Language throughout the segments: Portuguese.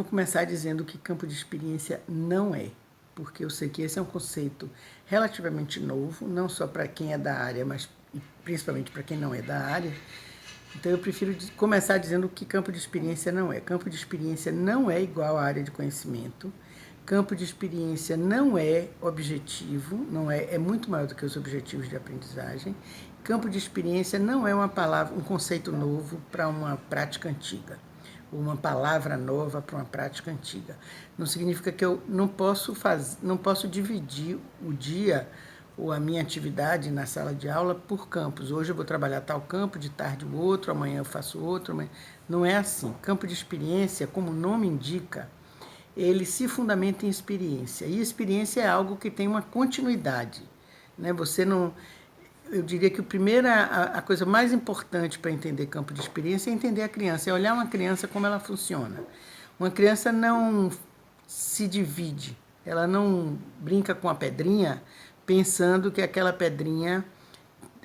começar dizendo que campo de experiência não é, porque eu sei que esse é um conceito relativamente novo, não só para quem é da área, mas principalmente para quem não é da área. Então eu prefiro começar dizendo que campo de experiência não é. Campo de experiência não é igual à área de conhecimento. Campo de experiência não é objetivo, não é, é muito maior do que os objetivos de aprendizagem. Campo de experiência não é uma palavra, um conceito novo para uma prática antiga, ou uma palavra nova para uma prática antiga. Não significa que eu não posso dividir o dia ou a minha atividade na sala de aula por campos. Hoje eu vou trabalhar tal campo, de tarde o outro, amanhã eu faço outro. Amanhã... Não é assim. Campo de experiência, como o nome indica, ele se fundamenta em experiência. E experiência é algo que tem uma continuidade, né? Você não... Eu diria que a coisa mais importante para entender campo de experiência é entender a criança, é olhar uma criança como ela funciona. Uma criança não se divide, ela não brinca com a pedrinha pensando que aquela pedrinha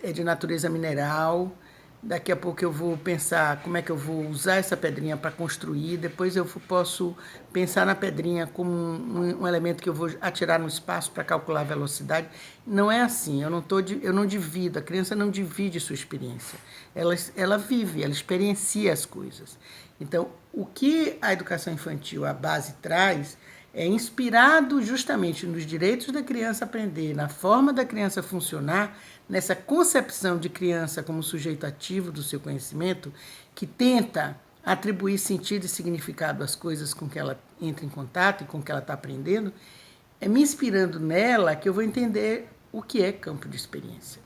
é de natureza mineral. Daqui a pouco eu vou pensar como é que eu vou usar essa pedrinha para construir. Depois eu posso pensar na pedrinha como um elemento que eu vou atirar no espaço para calcular a velocidade. Não é assim, eu não divido, a criança não divide sua experiência. Ela vive, ela experiencia as coisas. Então, o que a educação infantil, a base, traz é inspirado justamente nos direitos da criança aprender, na forma da criança funcionar, nessa concepção de criança como sujeito ativo do seu conhecimento, que tenta atribuir sentido e significado às coisas com que ela entra em contato e com que ela está aprendendo, é me inspirando nela que eu vou entender o que é campo de experiência.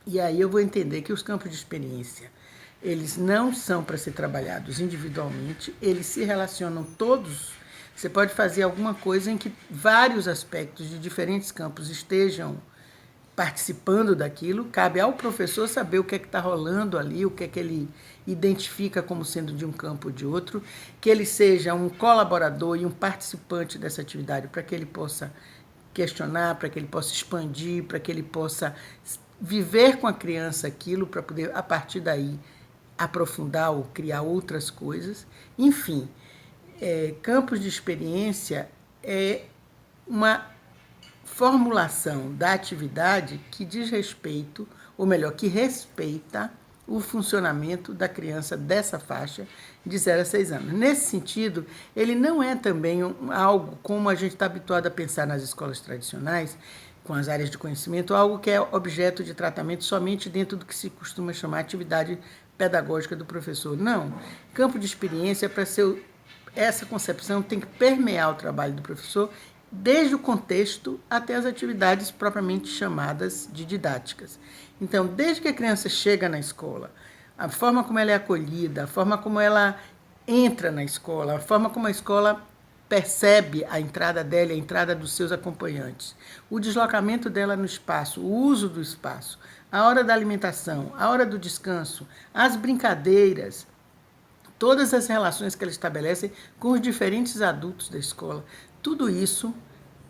E aí eu vou entender que os campos de experiência, eles não são para ser trabalhados individualmente, eles se relacionam todos. Você pode fazer alguma coisa em que vários aspectos de diferentes campos estejam participando daquilo, cabe ao professor saber o que é que está rolando ali, o que é que ele identifica como sendo de um campo ou de outro, que ele seja um colaborador e um participante dessa atividade para que ele possa questionar, para que ele possa expandir, para que ele possa viver com a criança aquilo, para poder, a partir daí, aprofundar ou criar outras coisas. Enfim, campos de experiência é uma formulação da atividade que diz respeito, ou melhor, que respeita o funcionamento da criança dessa faixa de 0 a 6 anos. Nesse sentido, ele não é também algo como a gente está habituado a pensar nas escolas tradicionais, com as áreas de conhecimento, algo que é objeto de tratamento somente dentro do que se costuma chamar atividade pedagógica do professor. Não. Campo de experiência, para ser essa concepção, tem que permear o trabalho do professor desde o contexto até as atividades propriamente chamadas de didáticas. Então, desde que a criança chega na escola, a forma como ela é acolhida, a forma como ela entra na escola, a forma como a escola percebe a entrada dela e a entrada dos seus acompanhantes, o deslocamento dela no espaço, o uso do espaço, a hora da alimentação, a hora do descanso, as brincadeiras, todas as relações que ela estabelece com os diferentes adultos da escola, tudo isso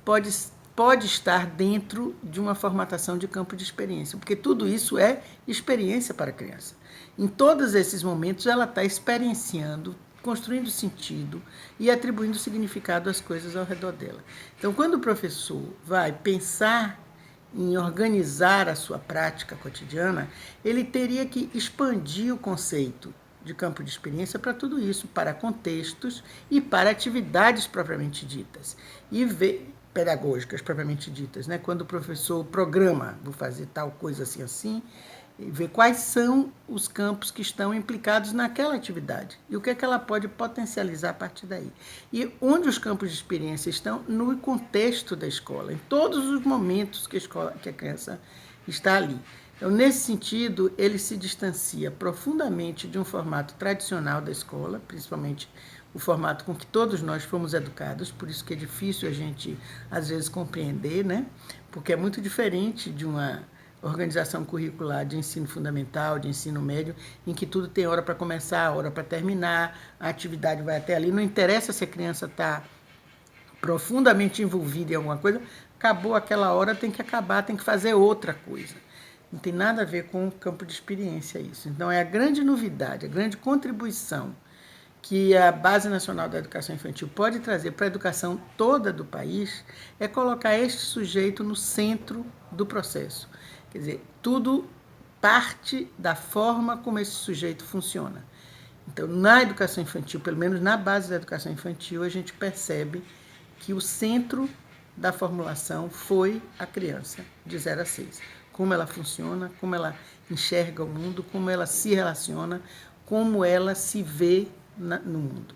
pode estar dentro de uma formatação de campo de experiência, porque tudo isso é experiência para a criança. Em todos esses momentos, ela está experienciando, construindo sentido e atribuindo significado às coisas ao redor dela. Então, quando o professor vai pensar em organizar a sua prática cotidiana, ele teria que expandir o conceito de campo de experiência para tudo isso, para contextos e para atividades propriamente ditas, e pedagógicas propriamente ditas, né? Quando o professor programa, vou fazer tal coisa assim, assim, e ver quais são os campos que estão implicados naquela atividade e o que é que ela pode potencializar a partir daí. E onde os campos de experiência estão? No contexto da escola, em todos os momentos que a criança está ali. Então, nesse sentido, ele se distancia profundamente de um formato tradicional da escola, principalmente o formato com que todos nós fomos educados, por isso que é difícil a gente, às vezes, compreender, né? Porque é muito diferente de uma organização curricular de ensino fundamental, de ensino médio, em que tudo tem hora para começar, hora para terminar, a atividade vai até ali, não interessa se a criança está profundamente envolvida em alguma coisa, acabou aquela hora, tem que acabar, tem que fazer outra coisa. Não tem nada a ver com o campo de experiência isso. Então, é a grande novidade, a grande contribuição que a Base Nacional da Educação Infantil pode trazer para a educação toda do país é colocar este sujeito no centro do processo. Quer dizer, tudo parte da forma como esse sujeito funciona. Então, na educação infantil, pelo menos na base da educação infantil, a gente percebe que o centro da formulação foi a criança, de 0 a 6. Como ela funciona, como ela enxerga o mundo, como ela se relaciona, como ela se vê no mundo.